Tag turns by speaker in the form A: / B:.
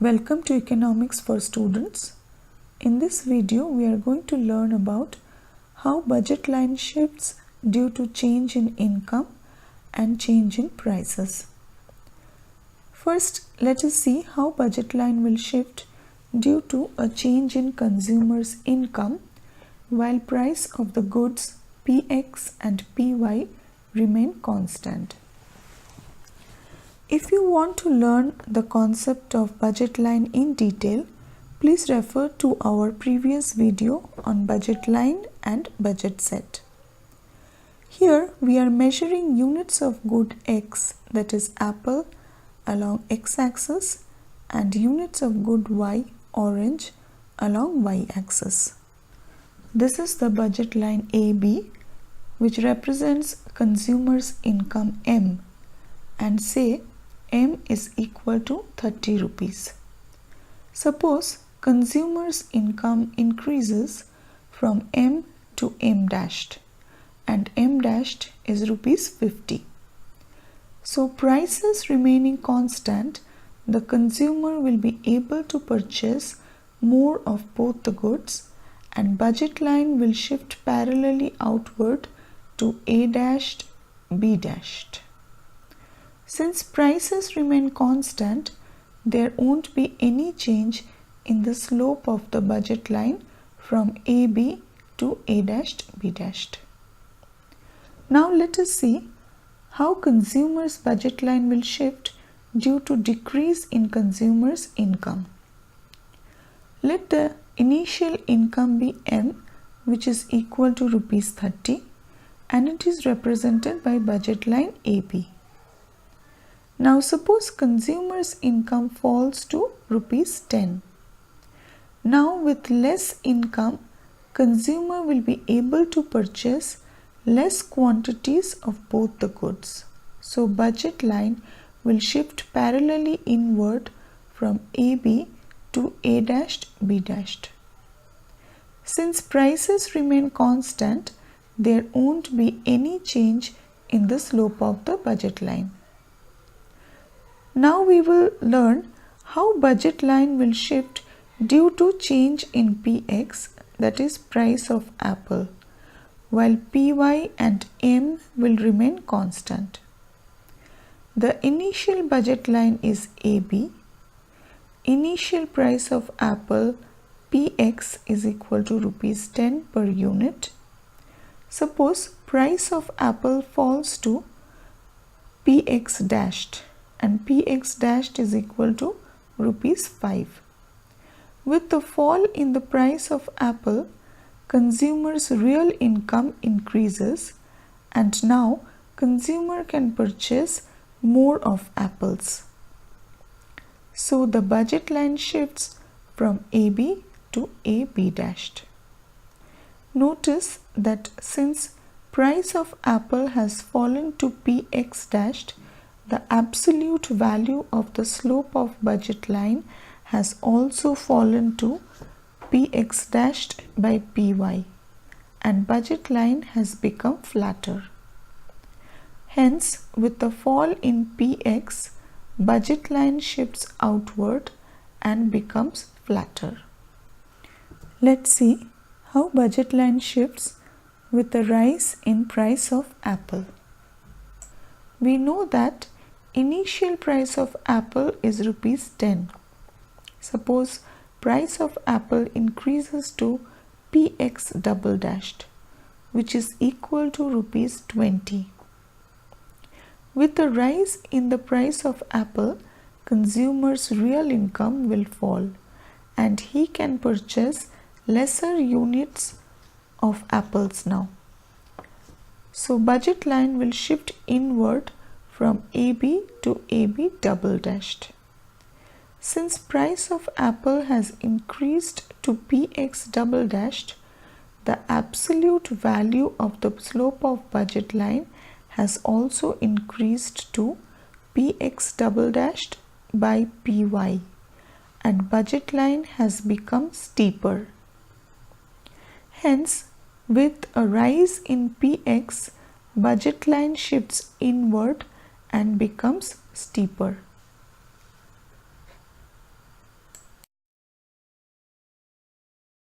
A: Welcome to Economics for Students. In this video, we are going to learn about how budget line shifts due to change in income and change in prices. First, let us see how budget line will shift due to a change in consumer's income while price of the goods Px and Py remain constant. If you want to learn the concept of budget line in detail, please refer to our previous video on budget line and budget set. Here we are measuring units of good X, that is apple, along x-axis and units of good Y, orange, along y-axis. This is the budget line AB, which represents consumer's income M, and say M is equal to 30 rupees. Suppose consumer's income increases from M to M dashed and M dashed is rupees 50. So prices remaining constant, the consumer will be able to purchase more of both the goods and budget line will shift parallelly outward to A dashed, B dashed. Since prices remain constant, there won't be any change in the slope of the budget line from AB to A dashed, B dashed. Now let us see how consumer's budget line will shift due to decrease in consumer's income. Let the initial income be M, which is equal to rupees 30, and it is represented by budget line AB. Now suppose consumer's income falls to rupees 10. Now with less income, consumer will be able to purchase less quantities of both the goods. So budget line will shift parallelly inward from AB to A dashed, B dashed. Since prices remain constant, there won't be any change in the slope of the budget line. Now we will learn how budget line will shift due to change in Px, that is price of apple, while Py and M will remain constant. The initial budget line is AB. Initial price of apple Px is equal to rupees 10 per unit. Suppose price of apple falls to Px dashed and Px dashed is equal to rupees 5. With the fall in the price of apple, consumer's real income increases and now consumer can purchase more of apples. So the budget line shifts from AB to AB dashed. Notice that since price of apple has fallen to Px dashed, the absolute value of the slope of budget line has also fallen to Px dashed by Py and budget line has become flatter. Hence, with the fall in Px, budget line shifts outward and becomes flatter. Let's see how budget line shifts with the rise in price of apple. We know that initial price of apple is rupees 10. Suppose price of apple increases to Px double dashed, which is equal to rupees 20. With the rise in the price of apple, consumer's real income will fall and he can purchase lesser units of apples now. So budget line will shift inward from AB to AB double dashed. Since price of apple has increased to Px double dashed, the absolute value of the slope of budget line has also increased to Px double dashed by Py and budget line has become steeper. Hence, with a rise in Px, budget line shifts inward and becomes steeper.